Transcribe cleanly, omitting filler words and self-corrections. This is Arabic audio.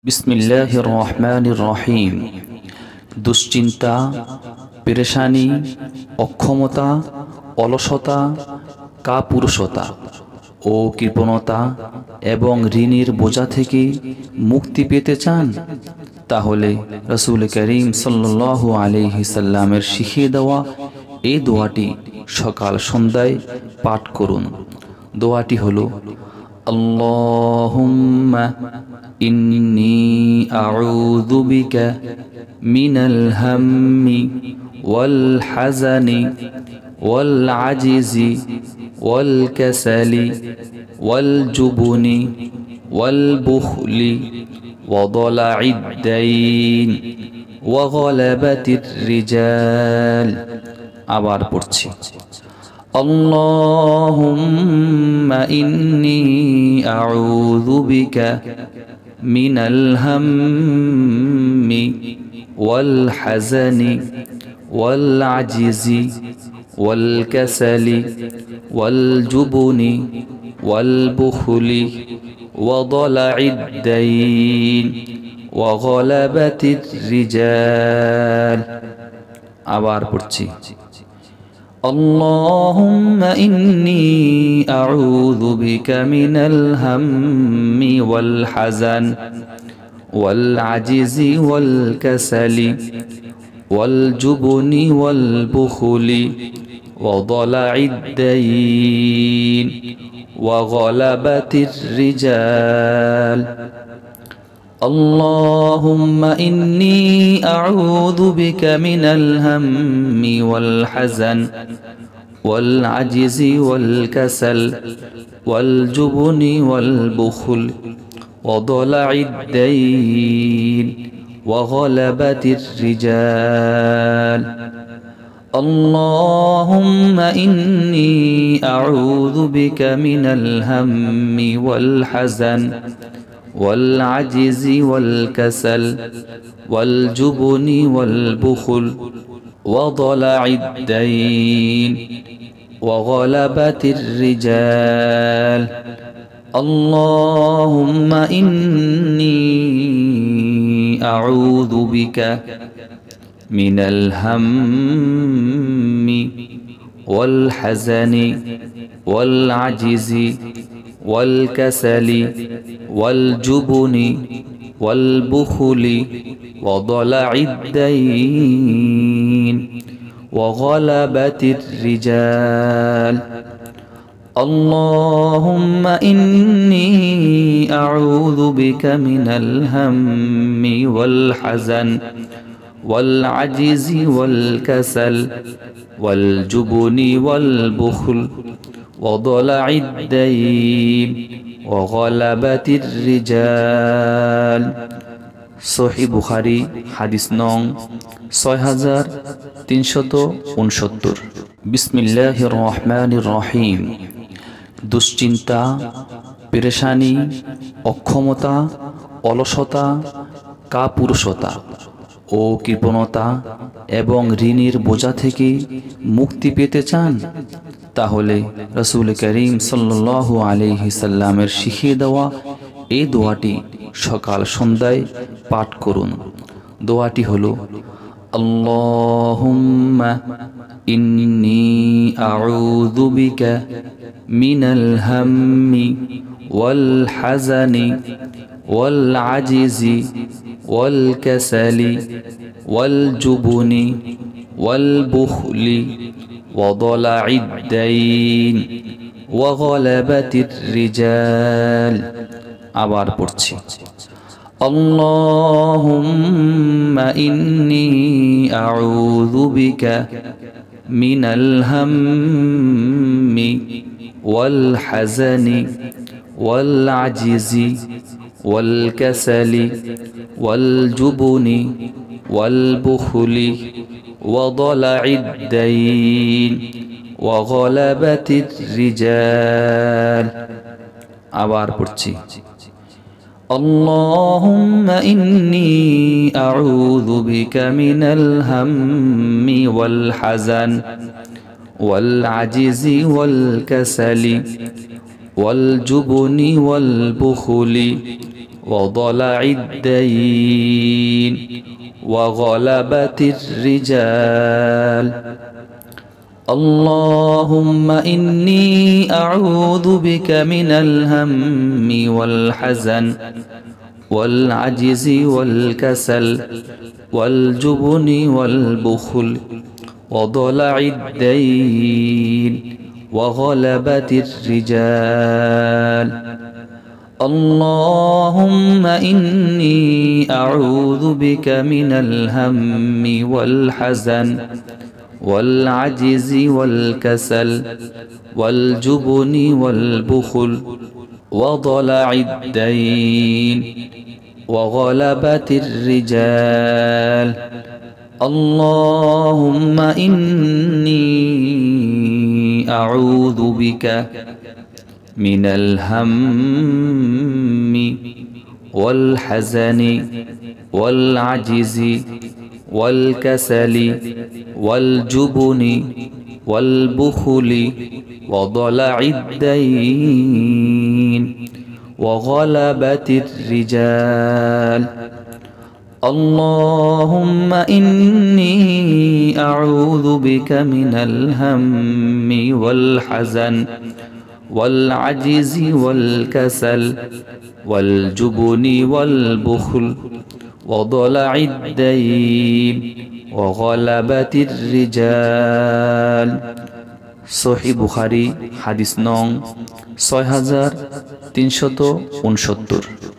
বিসমিল্লাহির রহমানির রহিম। দুশ্চিন্তা, পেরেশানি, অক্ষমতা, অলসতা, কাপুরুষতা ও কৃপণতা এবং ঋণের বোঝা থেকে মুক্তি পেতে চান? তাহলে রাসূল করিম সাল্লাল্লাহু আলাইহি সাল্লামের শিখিয়ে দেওয়া এই দোয়াটি সকাল সন্ধ্যায় পাঠ করুন। দোয়াটি হলো, আল্লাহুম্মা ইন্নী আউযু বিকা মিনাল হাম্মি ওয়াল হাযানি ওয়াল আজিজি ওয়াল কাসালি ওয়াল জুবনি ওয়াল বুখলি ওয়া দালা'id দাইন ওয়া গালাবাতির রিজাল। আবার পড়ছি, আল্লাহুম্মা ইন্নী আউযু বিকা মিনাল হাম্মি ওয়াল হাযানি ওয়াল আজিজি ওয়াল কাসালি ওয়াল জুবনি ওয়াল বুখলি ওয়া দালা'id দাইন ওয়া গালাবাতির রিজাল। আবার পড়ছি, اللهم إني أعوذ بك من الهم والحزن والعجز والكسل والجبن والبخل وضلع الدين وغلبة الرجال. اللهم إني أعوذ بك من الهم والحزن والعجز والكسل والجبن والبخل وضلع الدين وغلبة الرجال. اللهم إني أعوذ بك من الهم والحزن والعجز والكسل والجبن والبخل وضلع الدين وغلبة الرجال. اللهم إني أعوذ بك من الهم والحزن والعجز والكسل والجبن والبخل وضلع الدين وغلبة الرجال. اللهم إني أعوذ بك من الهم والحزن والعجز والكسل والجبن والبخل وضلع الدين وغلبة الرجال. সহিহ বুখারী হাদিস নং 6369। বিসমিল্লাহির রহমানির রহিম। দুশ্চিন্তা, পেরেশানি, অক্ষমতা, অলসতা, কাপুরুষতা ও কৃপণতা এবং ঋণের বোঝা থেকে মুক্তি পেতে চান? তাহলে রাসূল করিম সাল্লাল্লাহু আলাইহি সাল্লামের শিখিয়ে দেওয়া এই দোয়াটি সকাল সন্ধ্যায় পাঠ করুন। দোয়াটি হলো, আল্লাহুম্মা ইন্নী আউযু বিকা মিনাল হাম্মি ওয়াল হাযানি ওয়াল আজিজি ওয়াল কাসালি ওয়াল জুবনি ওয়াল বুখলি وضلع الدين وغلبة الرجال. আবার পড়ছি, اللهم إني أعوذ بك من الهم والحزن والعجز والكسل والجبن والبخل وضلع الدين وغلبة الرجال. আবার পড়ছি, اللهم إني أعوذ بك من الهم والحزن والعجز والكسل والجبن والبخل وضلع الدين وغلبة الرجال. اللهم إني أعوذ بك من الهم والحزن والعجز والكسل والجبن والبخل وضلع الدين وغلبة الرجال. اللهم إني أعوذ بك من الهم والحزن والعجز والكسل والجبن والبخل وضلع الدين وغلبة الرجال. اللهم إني أعوذ بك من الهم والحزن والعجز والكسل والجبن والبخل وضلع الدين وغلبة الرجال. اللهم إني أعوذ بك من الهم والحزن والعجز والكسل والجبن والبخل وضلع الدين وغلبة الرجال. সহিহ বুখারী হাদিস নং 6369।